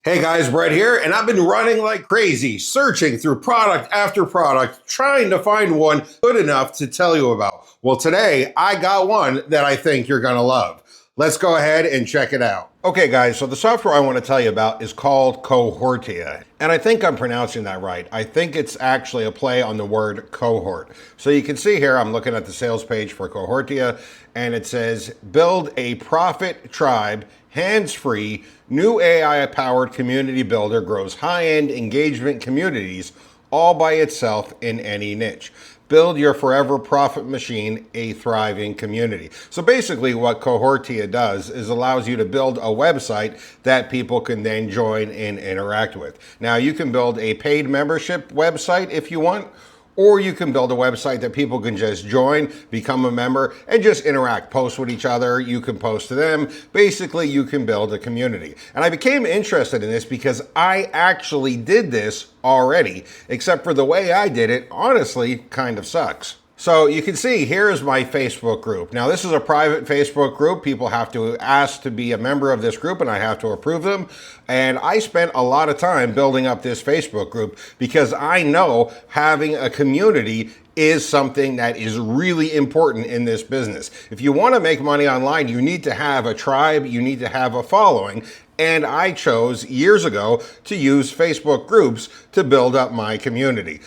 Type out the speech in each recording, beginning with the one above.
Hey guys, Brett here, and I've been running like crazy, searching through product after product, trying to find one good enough to tell you about. Well, today I got one that I think you're gonna love. Let's go ahead and check it out. Okay guys, so the software I want to tell you about is called Cohortia. And I think I'm pronouncing that right. I think it's actually a play on the word cohort. So you can see here, I'm looking at the sales page for Cohortia, and it says, build a profit tribe, hands-free, new AI-powered community builder grows high-end engagement communities all by itself in any niche. Build your forever profit machine, a thriving community. So basically what Cohortia does is allows you to build a website that people can then join and interact with. Now you can build a paid membership website if you want, or you can build a website that people can just join, become a member, and just interact, post with each other. You can post to them. Basically, you can build a community. And I became interested in this because I actually did this already, except for the way I did it, honestly, kind of sucks. So you can see here's my Facebook group. Now this is a private Facebook group. People have to ask to be a member of this group and I have to approve them. And I spent a lot of time building up this Facebook group because I know having a community is something that is really important in this business. If you want to make money online, you need to have a tribe, you need to have a following. And I chose years ago to use Facebook groups to build up my community.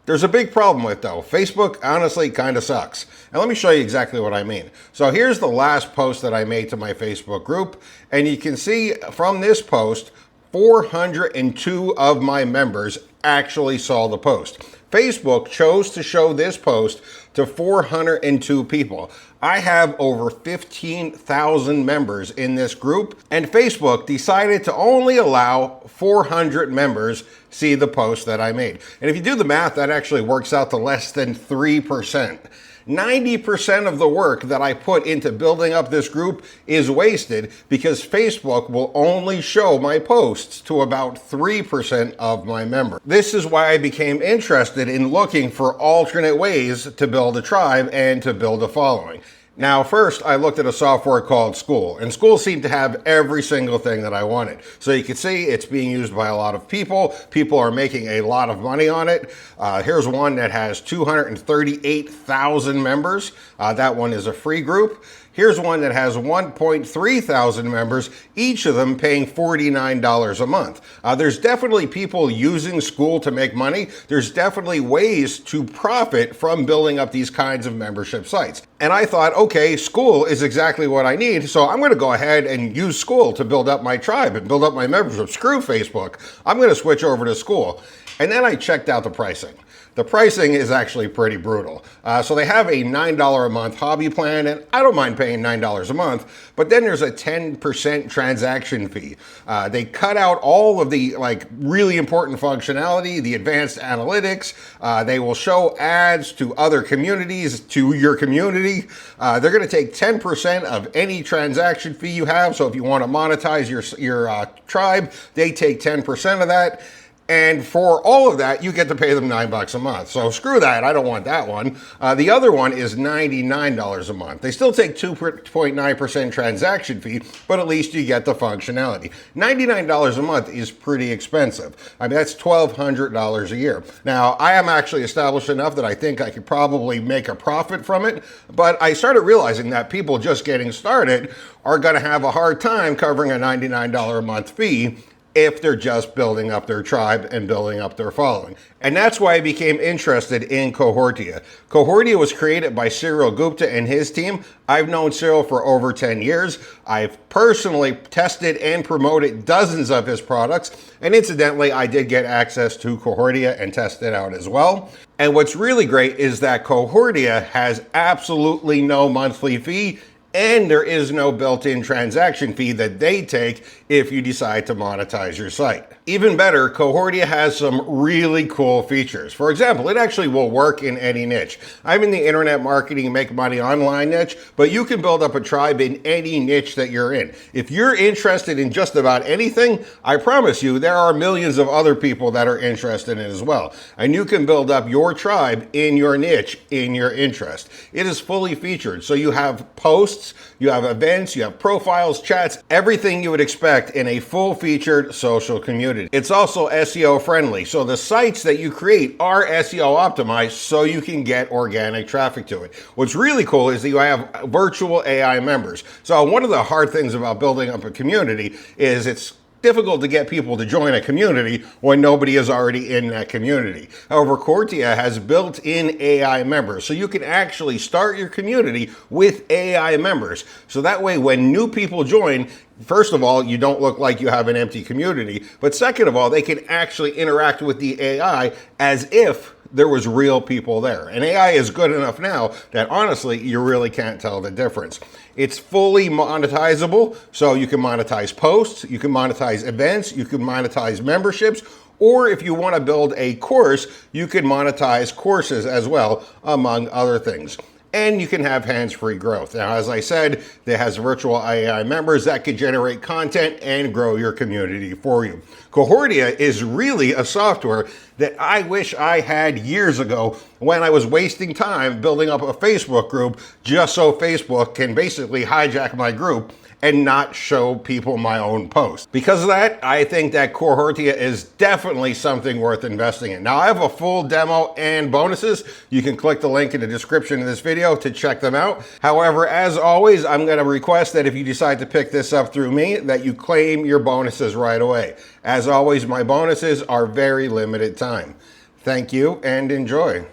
There's a big problem with though. Facebook honestly kind of sucks. And let me show you exactly what I mean. So here's the last post that I made to my Facebook group. And you can see from this post, 402 of my members actually saw the post. Facebook chose to show this post to 402 people. I have over 15,000 members in this group, and Facebook decided to only allow 400 members see the post that I made. And if you do the math, that actually works out to less than 3%. 90% of the work that I put into building up this group is wasted because Facebook will only show my posts to about 3% of my members. This is why I became interested in looking for alternate ways to build a tribe and to build a following. Now, first, I looked at a software called School, and School seemed to have every single thing that I wanted. So you can see it's being used by a lot of people. People are making a lot of money on it. Here's one that has 238,000 members. That one is a free group. Here's one that has 1.3 thousand members, each of them paying $49 a month. There's definitely people using School to make money. There's definitely ways to profit from building up these kinds of membership sites. And I thought, okay, School is exactly what I need, so I'm going to go ahead and use School to build up my tribe and build up my membership. Screw Facebook. I'm going to switch over to School. And then I checked out the pricing. The pricing is actually pretty brutal. So they have a $9 a month hobby plan, and I don't mind paying $9 a month, but then there's a 10% transaction fee. They cut out all of the really important functionality, the advanced analytics. They will show ads to other communities, to your community. They're gonna take 10% of any transaction fee you have. So if you wanna monetize your tribe, they take 10% of that. And for all of that, you get to pay them $9 a month. So screw that, I don't want that one. The other one is $99 a month. They still take 2.9% transaction fee, but at least you get the functionality. $99 a month is pretty expensive. I mean, that's $1,200 a year. Now, I am actually established enough that I think I could probably make a profit from it, but I started realizing that people just getting started are gonna have a hard time covering a $99 a month fee if they're just building up their tribe and building up their following. And that's why I became interested in Cohortia. Cohortia was created by Cyril Gupta and his team. I've known Cyril for over 10 years. I've personally tested and promoted dozens of his products. And incidentally, I did get access to Cohortia and test it out as well. And what's really great is that Cohortia has absolutely no monthly fee, and there is no built-in transaction fee that they take if you decide to monetize your site. Even better, Cohortia has some really cool features. For example, it actually will work in any niche. I'm in the internet marketing, make money online niche, but you can build up a tribe in any niche that you're in. If you're interested in just about anything, I promise you there are millions of other people that are interested in it as well. And you can build up your tribe in your niche, in your interest. It is fully featured. So you have posts, you have events, you have profiles, chats, everything you would expect expect in a full-featured social community. It's also SEO friendly, so the sites that you create are SEO optimized so you can get organic traffic to it. What's really cool is that you have virtual AI members. So one of the hard things about building up a community is it's difficult to get people to join a community when nobody is already in that community. However, Cohortia has built-in AI members, so you can actually start your community with AI members. So that way, when new people join, first of all, you don't look like you have an empty community, but second of all, they can actually interact with the AI as if there was real people there. And AI is good enough now that honestly, you really can't tell the difference. It's fully monetizable, so you can monetize posts, you can monetize events, you can monetize memberships, or if you want to build a course, you can monetize courses as well, among other things. And you can have hands-free growth. Now, as I said, it has virtual AI members that can generate content and grow your community for you. Cohortia is really a software that I wish I had years ago when I was wasting time building up a Facebook group just so Facebook can basically hijack my group and not show people my own posts. Because of that, I think that Cohortia is definitely something worth investing in. Now, I have a full demo and bonuses. You can click the link in the description of this video to check them out. However, as always, I'm gonna request that if you decide to pick this up through me, that you claim your bonuses right away. As always, my bonuses are very limited time. Thank you and enjoy.